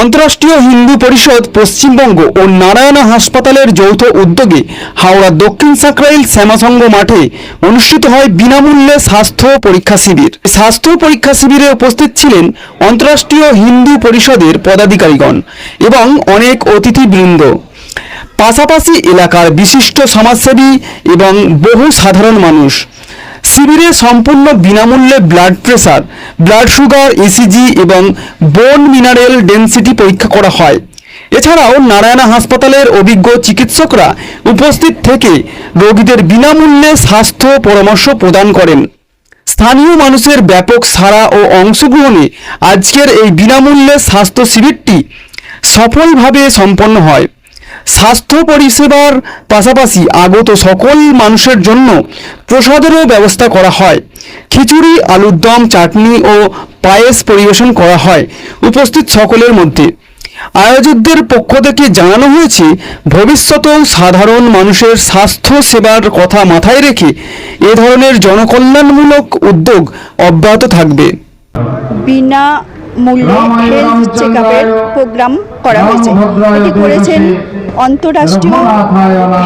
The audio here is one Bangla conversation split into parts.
আন্তরাষ্ট্রীয় হিন্দু পরিষদ পশ্চিমবঙ্গ ও নারায়ণা হাসপাতালের যৌথ উদ্যোগে হাওড়া দক্ষিণ সাকরাইল শ্যামাসংঘ মাঠে অনুষ্ঠিত হয় বিনামূল্যে স্বাস্থ্য পরীক্ষা শিবির। স্বাস্থ্য পরীক্ষা শিবিরে উপস্থিত ছিলেন আন্তরাষ্ট্রীয় হিন্দু পরিষদের পদাধিকারীগণ এবং অনেক অতিথিবৃন্দ, পাশাপাশি এলাকার বিশিষ্ট সমাজসেবী এবং বহু সাধারণ মানুষ। শিবিরে সম্পূর্ণ বিনামূল্যে blood pressure, blood sugar, ECG এবং বোন মিনারেল ডেনসিটি পরীক্ষা করা হয়। এছাড়াও নারায়ণা হাসপাতালের অভিজ্ঞ চিকিৎসকরা উপস্থিত থেকে রোগীদের বিনামূল্যে স্বাস্থ্য পরামর্শ প্রদান করেন। স্থানীয় মানুষের ব্যাপক সাড়া ও অংশগ্রহণে আজকের এই বিনামূল্যে স্বাস্থ্য শিবিরটি সফলভাবে সম্পন্ন হয়। স্বাস্থ্য পরিষেবার পাশাপাশি আগত সকল মানুষের জন্য প্রসাদেরও ব্যবস্থা করা হয়। খিচুড়ি, আলুর দম, চাটনি ও পায়েস পরিবেশন করা হয় উপস্থিত সকলের মধ্যে। আয়োজকদের পক্ষ থেকে জানানো হয়েছে, ভবিষ্যতেও সাধারণ মানুষের স্বাস্থ্য সেবার কথা মাথায় রেখে এ ধরনের জনকল্যাণমূলক উদ্যোগ অব্যাহত থাকবে। বিনা মূল্যে হেলথ চেকআপের প্রোগ্রাম করা হয়েছে। এটি করেছেন আন্তরাষ্ট্রীয়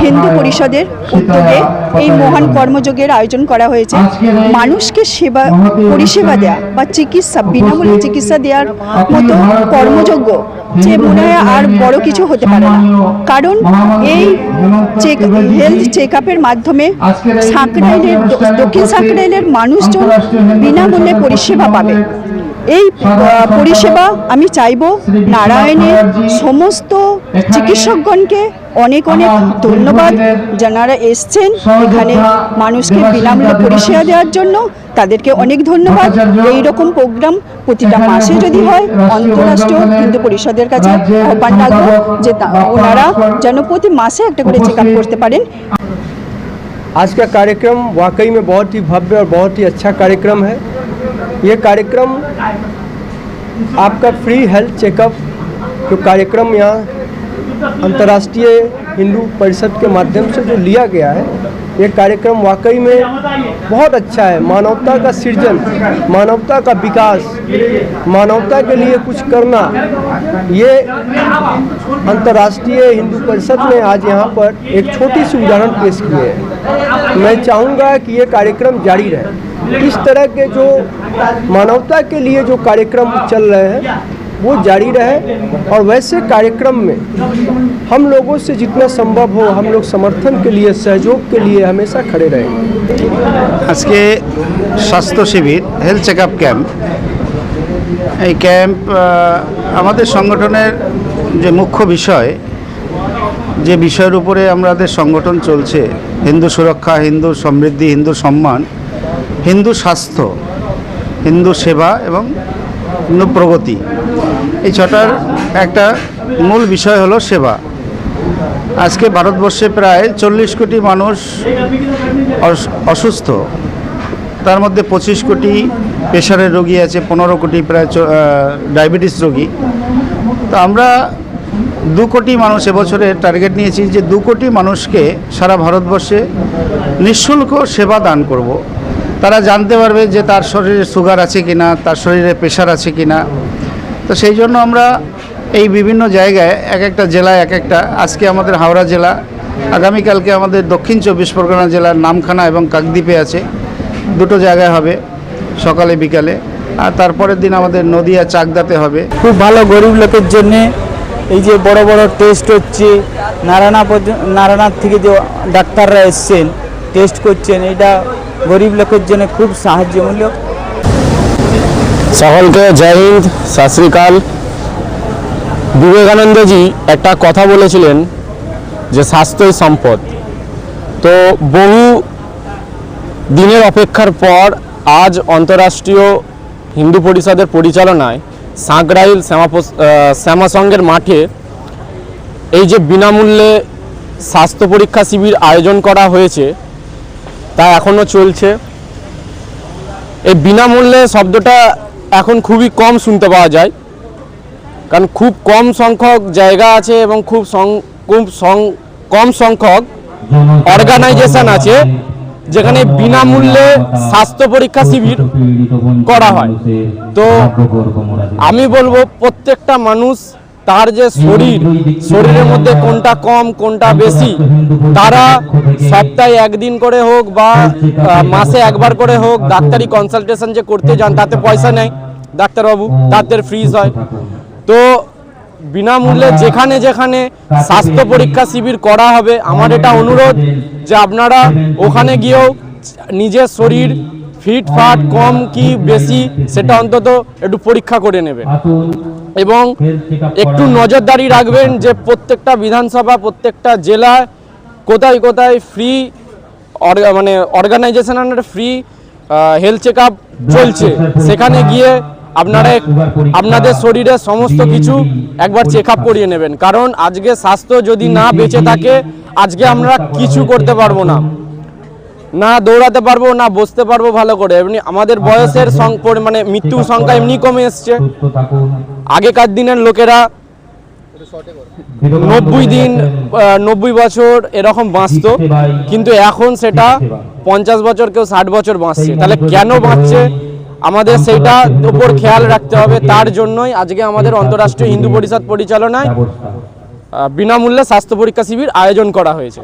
হিন্দু পরিষদের উদ্যোগে। এই মহান কর্মযোগের আয়োজন করা হয়েছে। মানুষকে পরিষেবা দেওয়া বা চিকিৎসা, বিনামূল্যে চিকিৎসা দেওয়ার মতো কর্মযোগ্য যে মনে হয় আর বড় কিছু হতে পারে না। কারণ এই হেলথ চেকআপের মাধ্যমে দক্ষিণ সাকরাইলের মানুষজন বিনামূল্যে পরিষেবা পাবে। এই পরিষেবা আমি চাইব নারায়ণের সমস্ত চিকিৎসকগণকে অনেক অনেক ধন্যবাদ, যারা এসছেন এখানে মানুষকে বিনামূল্যে পরিষেবা দেওয়ার জন্য। তাদেরকে অনেক ধন্যবাদ। এই রকম প্রোগ্রাম প্রতিটা মাসে যদি হয়, আন্তরাষ্ট্রীয় হিন্দু পরিষদের কাছে আহ্বান রাখবো যে ওনারা যেন প্রতি মাসে একটা করে চেক আপ করতে পারেন। आज का कार्यक्रम वाकई में बहुत ही भव्य और बहुत ही अच्छा कार्यक्रम है। ये कार्यक्रम आपका फ्री हेल्थ चेकअप जो कार्यक्रम यहाँ अंतर्राष्ट्रीय हिंदू परिषद के माध्यम से जो लिया गया है, ये कार्यक्रम वाकई में बहुत अच्छा है। मानवता का सृजन, मानवता का विकास, मानवता के लिए कुछ करना, ये अंतर्राष्ट्रीय हिंदू परिषद ने आज यहाँ पर एक छोटी सी उदाहरण पेश किए है। मैं चाहूँगा कि ये कार्यक्रम जारी रहे। इस तरह के जो मानवता के लिए जो कार्यक्रम चल रहे हैं वो जारी रहे, और वैसे कार्यक्रम में हम लोगों से जितना संभव हो हम लोग समर्थन के लिए, सहयोग के लिए हमेशा खड़े रहेंगे। आज के स्वास्थ्य शिविर हेल्थ चेकअप कैम्प, এই ক্যাম্প আমাদের সংগঠনের যে মুখ্য বিষয়, যে বিষয়ের উপরে আমাদের সংগঠন চলছে, হিন্দু সুরক্ষা, হিন্দু সমৃদ্ধি, হিন্দু সম্মান, হিন্দু স্বাস্থ্য, হিন্দু সেবা এবং হিন্দু প্রগতি, এই ছটার একটা মূল বিষয় হলো সেবা। আজকে ভারতবর্ষে প্রায় 40 কোটি মানুষ অসুস্থ, তার মধ্যে 25 কোটি প্রেশারের রোগী আছে, 15 কোটি প্রায় ডায়াবেটিস রোগী। তো আমরা 2 কোটি মানুষ এবছরে টার্গেট নিয়েছি যে 2 কোটি মানুষকে সারা ভারতবর্ষে নিঃশুল্ক সেবা দান করব। তারা জানতে পারবে যে তার শরীরে সুগার আছে কিনা, তার শরীরে প্রেশার আছে কিনা। তো সেই জন্য আমরা এই বিভিন্ন জায়গায় এক একটা জেলায় এক একটা, আজকে আমাদের হাওড়া জেলা, আগামীকালকে আমাদের দক্ষিণ 24 পরগনা জেলার নামখানা এবং কাকদ্বীপে আছে, 2টো জায়গায় হবে সকালে বিকালে, আর তারপরের দিন আমাদের নদিয়া চাকদাতে হবে। খুব ভালো গরিব লোকের জন্যে এই যে বড় বড় টেস্ট হচ্ছে, নারায়ণার থেকে যে ডাক্তাররা এসছেন টেস্ট করছেন, এটা গরিব লোকের জন্য খুব সাহায্যমূলক। সকলকে জয় হিন্দ, সত শ্রী আকাল। বিবেকানন্দজি একটা কথা বলেছিলেন যে স্বাস্থ্যই সম্পদ। তো বহু দিনের অপেক্ষার পর আজ আন্তরাষ্ট্রীয় হিন্দু পরিষদের পরিচালনায় সাকরাইল শ্যামাসংঘের মাঠে এই যে বিনামূল্যে স্বাস্থ্য পরীক্ষা শিবির আয়োজন করা হয়েছে তা এখনও চলছে। এই বিনামূল্যে শব্দটা এখন খুবই কম শুনতে পাওয়া যায়, কারণ খুব কম সংখ্যক জায়গা আছে এবং খুব কম সংখ্যক অর্গানাইজেশন আছে যেখানে বিনামূল্যে স্বাস্থ্য পরীক্ষা শিবির করা হয়। তো আমি বলবো প্রত্যেকটা মানুষ তার যে শরীরের মধ্যে কোনটা কম কোনটা বেশি, তারা সপ্তাহে একদিন করে হোক বা মাসে একবার করে হোক ডাক্তারি কনসালটেশন যে করতে যান, তাতে পয়সা নেয় ডাক্তারবাবু, তাদের ফ্রিজ হয়। তো বিনামূল্যে যেখানে যেখানে স্বাস্থ্য পরীক্ষা শিবির করা হবে, আমার এটা অনুরোধ যে আপনারা ওখানে গিয়েও নিজের শরীর ফিটফাট কম কি বেশি সেটা অন্তত একটু পরীক্ষা করে নেবেন এবং একটু নজরদারি রাখবেন যে প্রত্যেকটা বিধানসভা প্রত্যেকটা জেলায় কোথায় কোথায় ফ্রি মানে অর্গানাইজেশন আন্ডারে ফ্রি হেলথ চেক আপ চলছে, সেখানে গিয়ে আপনারা আপনাদের শরীরের সমস্ত কিছু একবার চেক আপ করিয়ে নেবেন। কারণ আজকে স্বাস্থ্য যদি না বেঁচে থাকে, আজকে আমরা কিছু করতে পারবো না, না দৌড়াতে পারবো, না বসতে পারবো ভালো করে। এমনি আমাদের বয়সের মানে মৃত্যুর সংখ্যা এমনি কমে এসছে। আগেকার দিনের লোকেরা 90 দিন 90 বছর এরকম বাঁচত, কিন্তু এখন সেটা 50 বছর, কেউ 60 বছর বাঁচছে। তাহলে কেন বাঁচছে আমাদের সেইটার উপর খেয়াল রাখতে হবে। তার জন্যই আজকে আমাদের অন্তর্রাষ্ট্রীয় হিন্দু পরিষদ পরিচালনায় বিনামূল্যে স্বাস্থ্য পরীক্ষা শিবির আয়োজন করা হয়েছে।